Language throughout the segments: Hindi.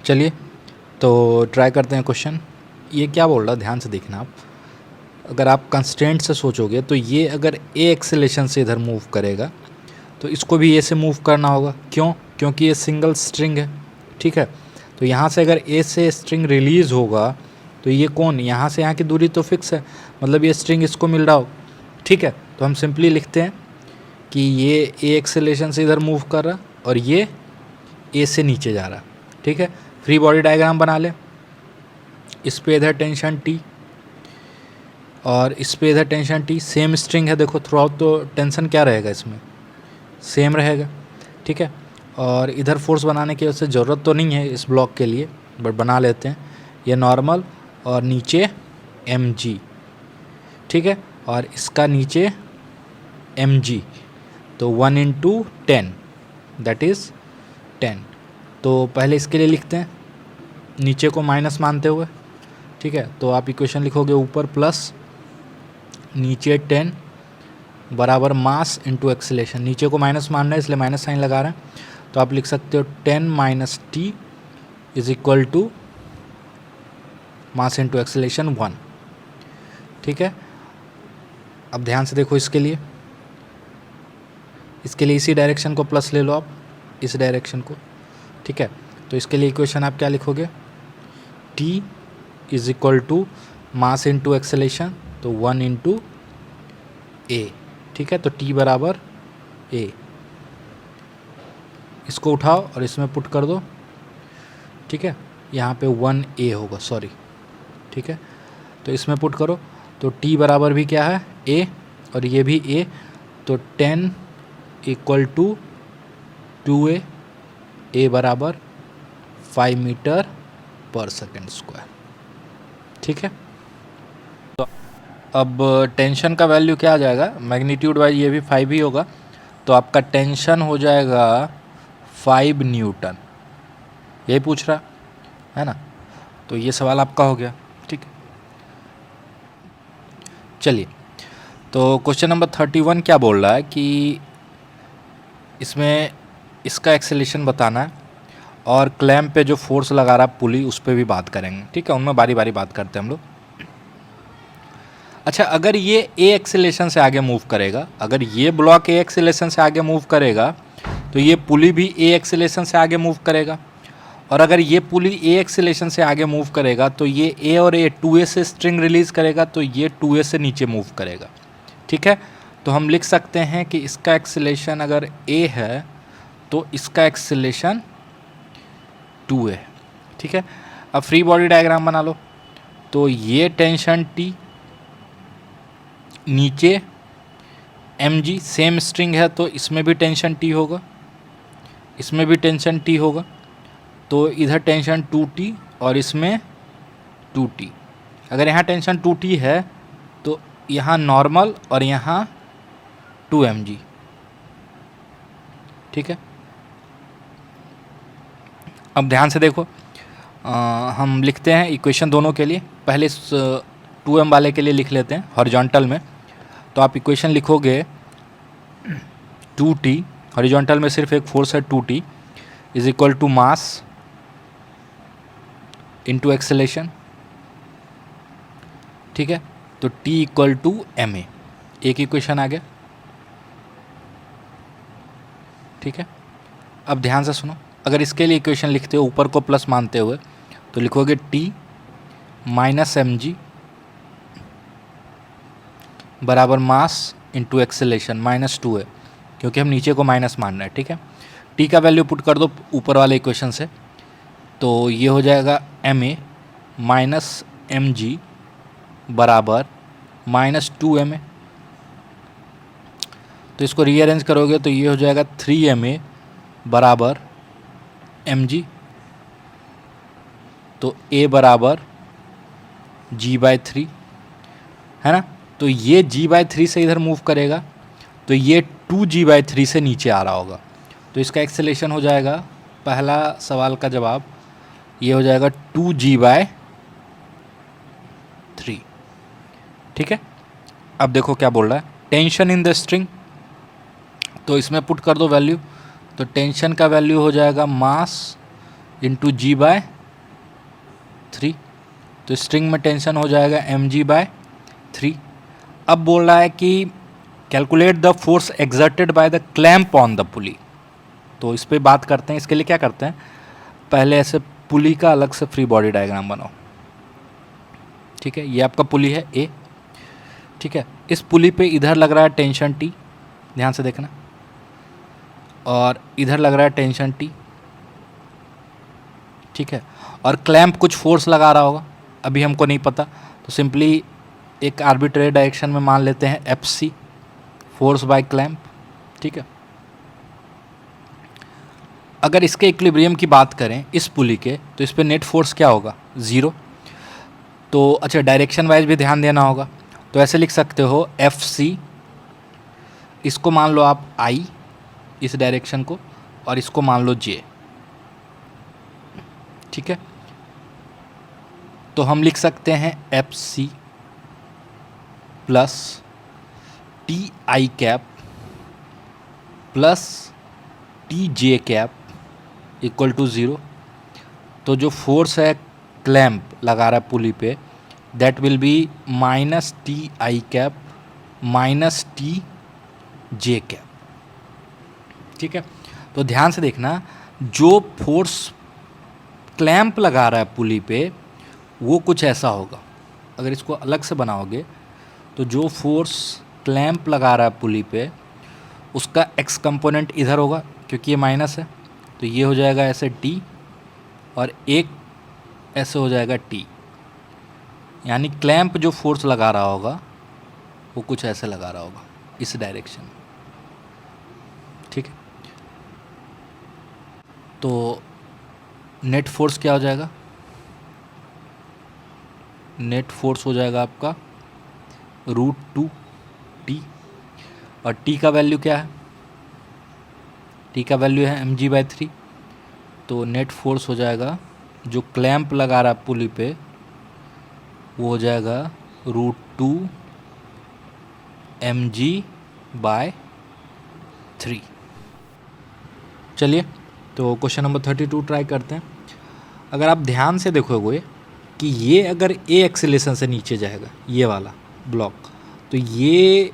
चलिए तो ट्राई करते हैं क्वेश्चन। ये क्या बोल रहा है ध्यान से देखना आप। अगर आप कंस्ट्रेंट से सोचोगे तो ये अगर ए एक्सेलेरेशन से इधर मूव करेगा तो इसको भी ए से मूव करना होगा। क्यों? क्योंकि ये सिंगल स्ट्रिंग है, ठीक है। तो यहाँ से अगर ए से स्ट्रिंग रिलीज़ होगा तो ये कौन, यहाँ से यहाँ की दूरी तो फिक्स है, मतलब ये स्ट्रिंग इसको मिल रहा हो, ठीक है। तो हम सिंपली लिखते हैं कि ये ए एक्सेलेरेशन से इधर मूव कर रहा और ये ए से नीचे जा रहा, ठीक है। फ्री बॉडी डायग्राम बना लें। इस पे इधर टेंशन टी और इस पे इधर टेंशन टी, सेम स्ट्रिंग है देखो थ्रू आउट, तो टेंशन क्या रहेगा इसमें, सेम रहेगा, ठीक है। और इधर फोर्स बनाने की वजह से ज़रूरत तो नहीं है इस ब्लॉक के लिए, बट बना लेते हैं। ये नॉर्मल और नीचे mg, ठीक है, और इसका नीचे mg, तो 1 × 10 दैट इज़ 10। तो पहले इसके लिए लिखते हैं नीचे को माइनस मानते हुए, ठीक है। तो आप इक्वेशन लिखोगे ऊपर प्लस नीचे 10 बराबर मास इंटू एक्सेलेरेशन। नीचे को माइनस मानना है इसलिए माइनस साइन लगा रहे हैं। तो आप लिख सकते हो 10 - t is equal to mass into acceleration 1, ठीक है। अब ध्यान से देखो इसके लिए इसी डायरेक्शन को प्लस ले लो आप, इस डायरेक्शन को, ठीक है। तो इसके लिए इक्वेशन आप क्या लिखोगे, t is equal to mass into acceleration, तो 1 × a, ठीक है। तो t बराबर a, इसको उठाओ और इसमें पुट कर दो, ठीक है। यहाँ पे 1a होगा, सॉरी, ठीक है। तो इसमें पुट करो तो t बराबर भी क्या है a और ये भी a, तो 10 इक्वल टू 2a, a बराबर 5 मीटर पर सेकेंड स्क्वायर, ठीक है। तो अब टेंशन का वैल्यू क्या आ जाएगा, मैग्नीट्यूड वाइज ये भी 5 ही होगा, तो आपका टेंशन हो जाएगा 5 न्यूटन, यही पूछ रहा है ना। तो ये सवाल आपका हो गया, ठीक है। चलिए तो क्वेश्चन नंबर 31 क्या बोल रहा है कि इसमें इसका एक्सेलेरेशन बताना है और क्लैम्प पे जो फोर्स लगा रहा है पुली उस पर भी बात करेंगे, ठीक है। उनमें बारी बारी बात करते हैं हम लोग। अच्छा, अगर ये ए एक्सेलेरेशन से आगे मूव करेगा, अगर ये ब्लॉक ए एक्सेलेरेशन से आगे मूव करेगा तो ये पुली भी ए एक्सेलेरेशन से आगे मूव करेगा, और अगर ये पुली ए एक्सेलेरेशन से आगे मूव करेगा तो ये ए और ए 2a से स्ट्रिंग रिलीज़ करेगा, तो ये 2a से नीचे मूव करेगा, ठीक है। तो हम लिख सकते हैं कि इसका एक्सेलेरेशन अगर a है तो इसका एक्सेलेरेशन 2a है, ठीक है। अब फ्री बॉडी डायग्राम बना लो। तो ये टेंशन T, नीचे mg, सेम स्ट्रिंग है तो इसमें भी टेंशन T होगा, इसमें भी टेंशन T होगा, तो इधर टेंशन 2T और इसमें 2T। अगर यहाँ टेंशन 2T है तो यहाँ नॉर्मल और यहाँ 2mg, ठीक है। अब ध्यान से देखो, हम लिखते हैं इक्वेशन दोनों के लिए। पहले इस 2m वाले के लिए लिख लेते हैं हॉरिजॉन्टल में। तो आप इक्वेशन लिखोगे 2t, हॉरिजॉन्टल में सिर्फ एक फोर्स है 2t, is equal to mass into acceleration, ठीक है। तो t इक्वल टू ma, एक इक्वेशन आ गया, ठीक है। अब ध्यान से सुनो, अगर इसके लिए इक्वेशन लिखते हो ऊपर को प्लस मानते हुए तो लिखोगे t - mg बराबर मास इंटू एक्सेलेरेशन -2a, क्योंकि हम नीचे को माइनस मान रहे हैं, ठीक है। t का वैल्यू पुट कर दो ऊपर वाले इक्वेशन से, तो ये हो जाएगा ma - mg बराबर -2ma। तो इसको रीअरेंज करोगे तो ये हो जाएगा 3ma बराबर mg, तो a बराबर g/3 है ना। तो ये g/3 से इधर मूव करेगा तो ये 2g/3 से नीचे आ रहा होगा, तो इसका एक्सेलेरेशन हो जाएगा, पहला सवाल का जवाब ये हो जाएगा 2g/3, ठीक है। अब देखो क्या बोल रहा है, टेंशन इन द स्ट्रिंग, तो इसमें पुट कर दो वैल्यू, तो टेंशन का वैल्यू हो जाएगा मास इंटू g/3, 3, तो स्ट्रिंग में टेंशन हो जाएगा mg/3। अब बोल रहा है कि calculate the force exerted by the clamp on the पुली। तो इस पर बात करते हैं। इसके लिए क्या करते हैं, पहले ऐसे पुली का अलग से फ्री बॉडी डायग्राम बनाओ। ठीक है, ये आपका पुली है ए। ठीक है, इस पुली पे इधर लग रहा है टेंशन टी, ध्यान से देखना, और इधर लग रहा है टेंशन टी। ठीक है, और क्लैंप कुछ फोर्स लगा रहा होगा, अभी हमको नहीं पता, तो सिंपली एक आर्बिट्रेरी डायरेक्शन में मान लेते हैं एफ फोर्स बाय क्लैंप। ठीक है, अगर इसके इक्विलिब्रियम की बात करें इस पुली के, तो इस पे नेट फोर्स क्या होगा, 0। तो अच्छा, डायरेक्शन वाइज भी ध्यान देना होगा, तो ऐसे लिख सकते हो एफ सी, इसको मान लो आप आई, इस डायरेक्शन को, और इसको मान लो जे। ठीक है, तो हम लिख सकते हैं F C plus T I cap plus T J cap equal to 0। तो जो फोर्स है क्लैंप लगा रहा है पुली पे, that will be minus T I cap minus T J cap. ठीक है, तो ध्यान से देखना, जो फोर्स क्लैंप लगा रहा है पुली पे वो कुछ ऐसा होगा। अगर इसको अलग से बनाओगे तो जो फोर्स क्लैंप लगा रहा है पुली पे, उसका एक्स कंपोनेंट इधर होगा क्योंकि ये माइनस है, तो ये हो जाएगा ऐसे टी, और एक ऐसे हो जाएगा टी। यानी क्लैंप जो फोर्स लगा रहा होगा वो कुछ ऐसे लगा रहा होगा, इस डायरेक्शन में। ठीक है, तो नेट फोर्स क्या हो जाएगा, नेट फोर्स हो जाएगा आपका √2t, और t का वैल्यू क्या है, t का वैल्यू है mg/3। तो नेट फोर्स हो जाएगा जो क्लैंप लगा रहा है पुली पे, वो हो जाएगा √2 mg/3। चलिए, तो क्वेश्चन नंबर 32 ट्राई करते हैं। अगर आप ध्यान से देखोगे कि ये अगर ए एक्सेलेरेशन से नीचे जाएगा, ये वाला ब्लॉक, तो ये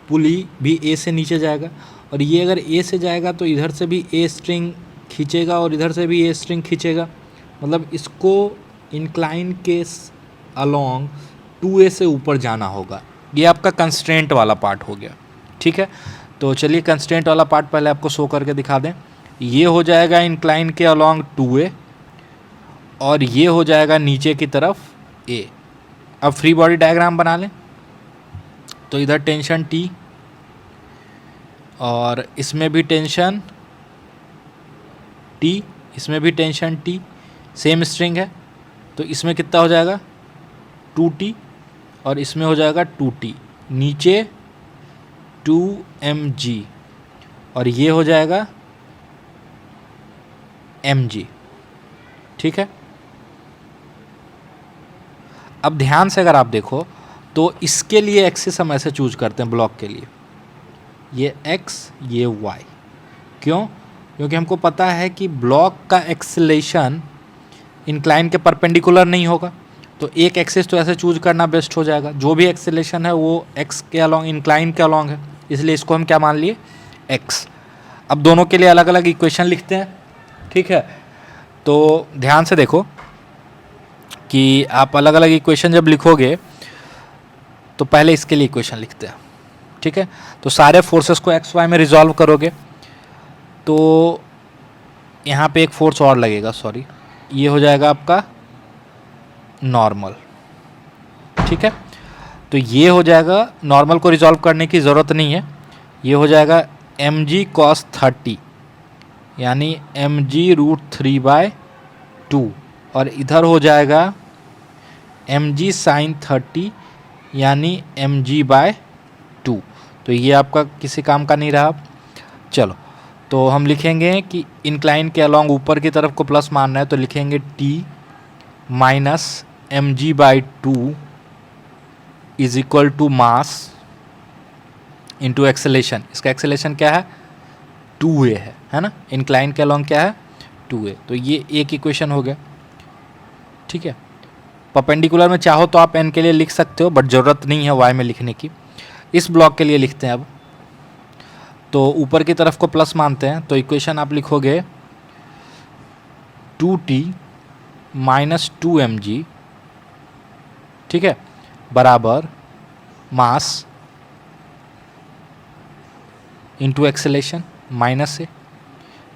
पुली भी ए से नीचे जाएगा, और ये अगर ए से जाएगा तो इधर से भी ए स्ट्रिंग खींचेगा और इधर से भी ए स्ट्रिंग खींचेगा। मतलब इसको इंक्लाइन के अलोंग 2a से ऊपर जाना होगा। ये आपका कंस्ट्रेंट वाला पार्ट हो गया। ठीक है, तो चलिए कंस्ट्रेंट वाला पार्ट पहले आपको शो करके दिखा दें। ये हो जाएगा इंक्लाइन के अलोंग 2a, और ये हो जाएगा नीचे की तरफ a। अब फ्री बॉडी डायग्राम बना लें, तो इधर टेंशन T और इसमें भी टेंशन T, इसमें भी टेंशन T, सेम स्ट्रिंग है, तो इसमें कितना हो जाएगा 2T, और इसमें हो जाएगा 2T, नीचे 2mg, और ये हो जाएगा mg। ठीक है, अब ध्यान से अगर आप देखो तो इसके लिए एक्सिस हम ऐसे चूज करते हैं ब्लॉक के लिए, ये x ये y। क्यों? क्योंकि हमको पता है कि ब्लॉक का एक्सेलेरेशन इंक्लाइन के परपेंडिकुलर नहीं होगा, तो एक एक्सिस तो ऐसे चूज करना बेस्ट हो जाएगा। जो भी एक्सेलेरेशन है वो x के अलोंग, इंक्लाइन के अलोंग है, इसलिए इसको हम क्या मान लिए, x। अब दोनों के लिए अलग अलग इक्वेशन लिखते हैं। ठीक है, तो ध्यान से देखो कि आप अलग अलग इक्वेशन जब लिखोगे तो पहले इसके लिए इक्वेशन लिखते हैं। ठीक है, तो सारे फोर्सेस को एक्स वाई में रिजॉल्व करोगे तो यहाँ पे एक फोर्स और लगेगा, सॉरी, ये हो जाएगा आपका नॉर्मल। ठीक है, तो ये हो जाएगा, नॉर्मल को रिजॉल्व करने की ज़रूरत नहीं है, ये हो जाएगा mg cos 30, यानी mg√3/2, और इधर हो जाएगा mg sin 30, यानी mg/2। तो ये आपका किसी काम का नहीं रहा। चलो, तो हम लिखेंगे कि इंक्लाइन के अलोंग ऊपर की तरफ को प्लस मानना है, तो लिखेंगे t minus mg/2 is equal to mass into acceleration. इसका एक्सेलेरेशन क्या है, 2a है ना, इंक्लाइन के अलोंग क्या है 2a, तो ये एक इक्वेशन हो गया। ठीक है, परपेंडिकुलर में चाहो तो आप n के लिए लिख सकते हो, बट ज़रूरत नहीं है y में लिखने की। इस ब्लॉक के लिए लिखते हैं अब। तो ऊपर की तरफ को प्लस मानते हैं, तो इक्वेशन आप लिखोगे 2t माइनस 2mg, ठीक है, बराबर मास इंटू एक्सेलेरेशन माइनस से,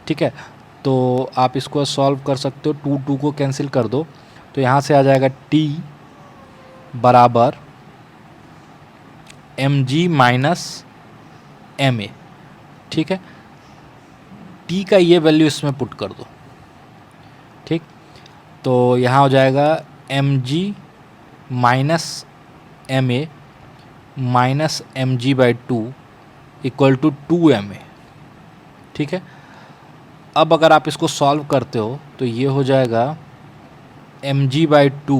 ठीक है। तो आप इसको सॉल्व कर सकते हो, 2 को कैंसिल कर दो, तो यहाँ से आ जाएगा t बराबर mg माइनस ma, ठीक है। t का ये वैल्यू इसमें पुट कर दो, ठीक। तो यहाँ हो जाएगा mg minus ma minus mg/2 equal to 2ma, ठीक है। अब अगर आप इसको सॉल्व करते हो तो ये हो जाएगा mg/2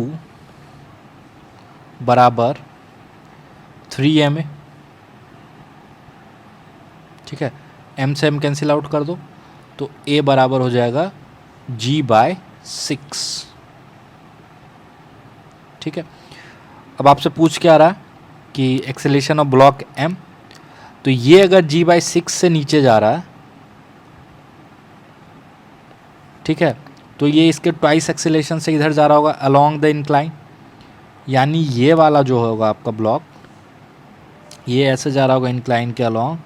बराबर 3ma, ठीक है। m से m कैंसिल आउट कर दो, तो a बराबर हो जाएगा g/6, ठीक है। अब आपसे पूछ क्या रहा है कि एक्सेलेरेशन ऑफ ब्लॉक m, तो ये अगर g/6 से नीचे जा रहा है, ठीक है, तो ये इसके ट्वाइस एक्सेलेरेशन से इधर जा रहा होगा अलोंग द इंक्लाइन, यानी ये वाला जो होगा आपका ब्लॉक, ये ऐसे जा रहा होगा इंक्लाइन के अलोंग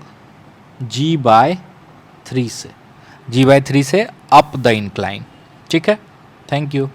g/3 से, g/3 से अप द इंक्लाइन, ठीक है। Thank you.